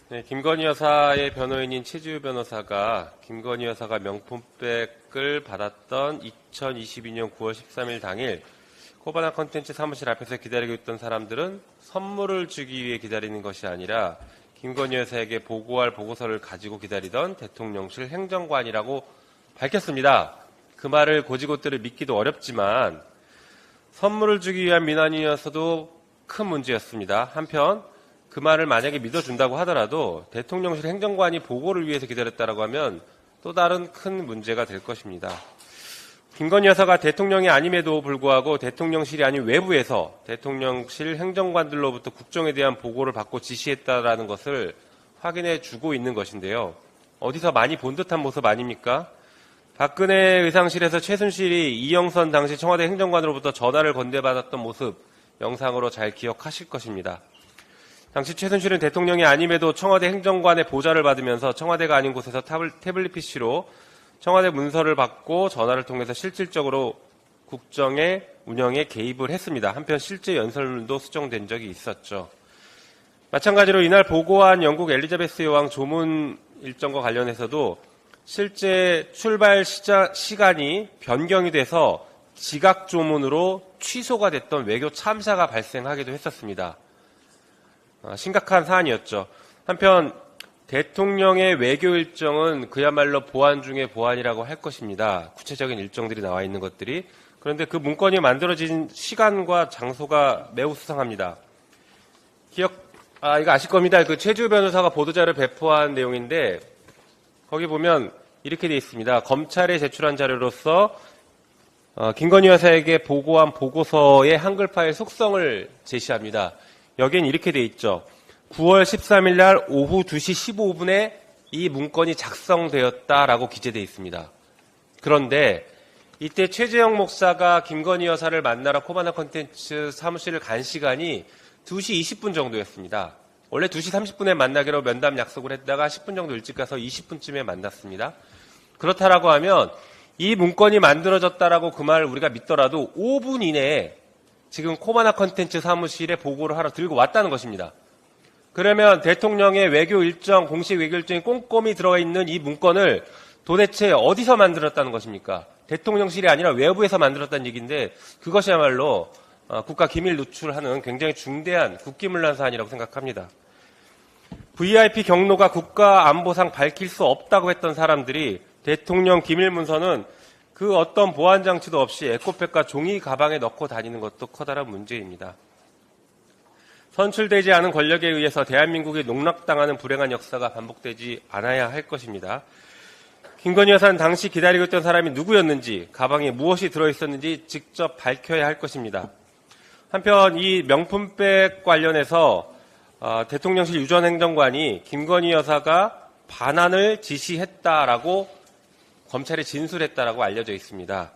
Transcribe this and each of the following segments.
네, 김건희 여사의 변호인인 최지우 변호사가 김건희 여사가 명품백을 받았던 2022년 9월 13일 당일 코바나 컨텐츠 사무실 앞에서 기다리고 있던 사람들은 선물을 주기 위해 기다리는 것이 아니라 김건희 여사에게 보고할 보고서를 가지고 기다리던 대통령실 행정관이라고 밝혔습니다. 그 말을 고지고대로 믿기도 어렵지만 선물을 주기 위한 민원이어서도 큰 문제였습니다. 한편 그 말을 만약에 믿어준다고 하더라도 대통령실 행정관이 보고를 위해서 기다렸다고 하면 또 다른 큰 문제가 될 것입니다. 김건희 여사가 대통령이 아님에도 불구하고 대통령실이 아닌 외부에서 대통령실 행정관들로부터 국정에 대한 보고를 받고 지시했다라는 것을 확인해 주고 있는 것인데요. 어디서 많이 본 듯한 모습 아닙니까? 박근혜 의상실에서 최순실이 이영선 당시 청와대 행정관으로부터 전화를 건네받았던 모습 영상으로 잘 기억하실 것입니다. 당시 최순실은 대통령이 아님에도 청와대 행정관의 보좌를 받으면서 청와대가 아닌 곳에서 태블릿 PC로 청와대 문서를 받고 전화를 통해서 실질적으로 국정의 운영에 개입을 했습니다. 한편 실제 연설문도 수정된 적이 있었죠. 마찬가지로 이날 보고한 영국 엘리자베스 여왕 조문 일정과 관련해서도 실제 출발 시간이 변경이 돼서 지각 조문으로 취소가 됐던 외교 참사가 발생하기도 했었습니다. 심각한 사안이었죠. 한편 대통령의 외교 일정은 그야말로 보안 중의 보안이라고 할 것입니다. 구체적인 일정들이 나와 있는 것들이. 그런데 그 문건이 만들어진 시간과 장소가 매우 수상합니다. 이거 아실 겁니다. 그 최지우 변호사가 보도자를 배포한 내용인데 거기 보면 이렇게 되어 있습니다. 검찰에 제출한 자료로서 김건희 여사에게 보고한 보고서의 한글 파일 속성을 제시합니다. 여기엔 이렇게 되어 있죠. 9월 13일 날 오후 2시 15분에 이 문건이 작성되었다라고 기재되어 있습니다. 그런데 이때 최재형 목사가 김건희 여사를 만나러 코바나 컨텐츠 사무실을 간 시간이 2시 20분 정도였습니다. 원래 2시 30분에 만나기로 면담 약속을 했다가 10분 정도 일찍 가서 20분쯤에 만났습니다. 그렇다라고 하면 이 문건이 만들어졌다라고 그 말을 우리가 믿더라도 5분 이내에 지금 코바나 컨텐츠 사무실에 보고를 하러 들고 왔다는 것입니다. 그러면 대통령의 외교 일정, 공식 외교 일정이 꼼꼼히 들어가 있는 이 문건을 도대체 어디서 만들었다는 것입니까? 대통령실이 아니라 외부에서 만들었다는 얘기인데 그것이야말로 국가 기밀 누출하는 굉장히 중대한 국기문란 사안이라고 생각합니다. VIP 경로가 국가안보상 밝힐 수 없다고 했던 사람들이 대통령 기밀 문서는 그 어떤 보안 장치도 없이 에코백과 종이 가방에 넣고 다니는 것도 커다란 문제입니다. 선출되지 않은 권력에 의해서 대한민국이 농락당하는 불행한 역사가 반복되지 않아야 할 것입니다. 김건희 여사는 당시 기다리고 있던 사람이 누구였는지, 가방에 무엇이 들어있었는지 직접 밝혀야 할 것입니다. 한편 이 명품백 관련해서 대통령실 유전행정관이 김건희 여사가 반환을 지시했다라고 검찰에 진술했다라고 알려져 있습니다.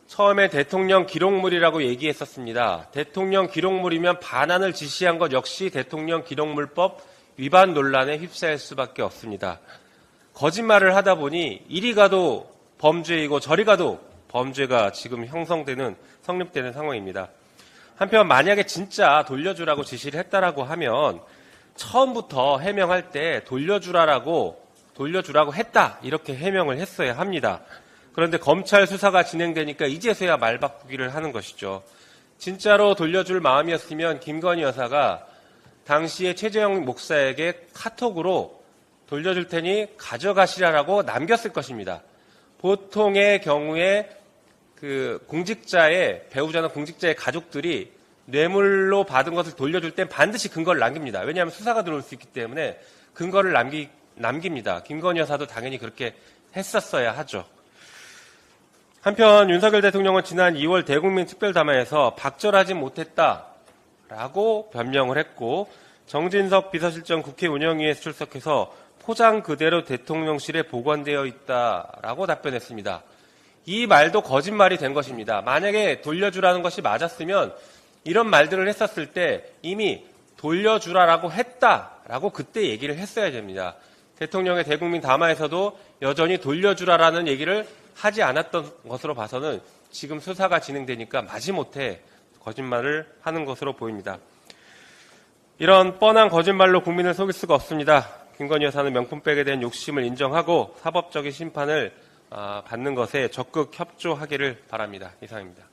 처음에 대통령 기록물이라고 얘기했었습니다. 대통령 기록물이면 반환을 지시한 것 역시 대통령 기록물법 위반 논란에 휩싸일 수밖에 없습니다. 거짓말을 하다 보니 이리 가도 범죄이고 저리 가도 범죄가 지금 성립되는 상황입니다. 한편 만약에 진짜 돌려주라고 지시를 했다라고 하면 처음부터 해명할 때 돌려주라고 했다 이렇게 해명을 했어야 합니다. 그런데 검찰 수사가 진행되니까 이제서야 말 바꾸기를 하는 것이죠. 진짜로 돌려줄 마음이었으면 김건희 여사가 당시에 최재형 목사에게 카톡으로 돌려줄 테니 가져가시라라고 남겼을 것입니다. 보통의 경우에 그 배우자나 공직자의 가족들이 뇌물로 받은 것을 돌려줄 땐 반드시 근거를 남깁니다. 왜냐하면 수사가 들어올 수 있기 때문에 근거를 남깁니다. 김건희 여사도 당연히 그렇게 했었어야 하죠. 한편 윤석열 대통령은 지난 2월 대국민 특별담화에서 박절하지 못했다라고 변명을 했고 정진석 비서실장 국회 운영위에 출석해서 포장 그대로 대통령실에 보관되어 있다라고 답변했습니다. 이 말도 거짓말이 된 것입니다. 만약에 돌려주라는 것이 맞았으면 이런 말들을 했었을 때 이미 돌려주라라고 했다라고 그때 얘기를 했어야 됩니다. 대통령의 대국민 담화에서도 여전히 돌려주라라는 얘기를 하지 않았던 것으로 봐서는 지금 수사가 진행되니까 마지못해 거짓말을 하는 것으로 보입니다. 이런 뻔한 거짓말로 국민을 속일 수가 없습니다. 김건희 여사는 명품백에 대한 욕심을 인정하고 사법적인 심판을 받는 것에 적극 협조하기를 바랍니다. 이상입니다.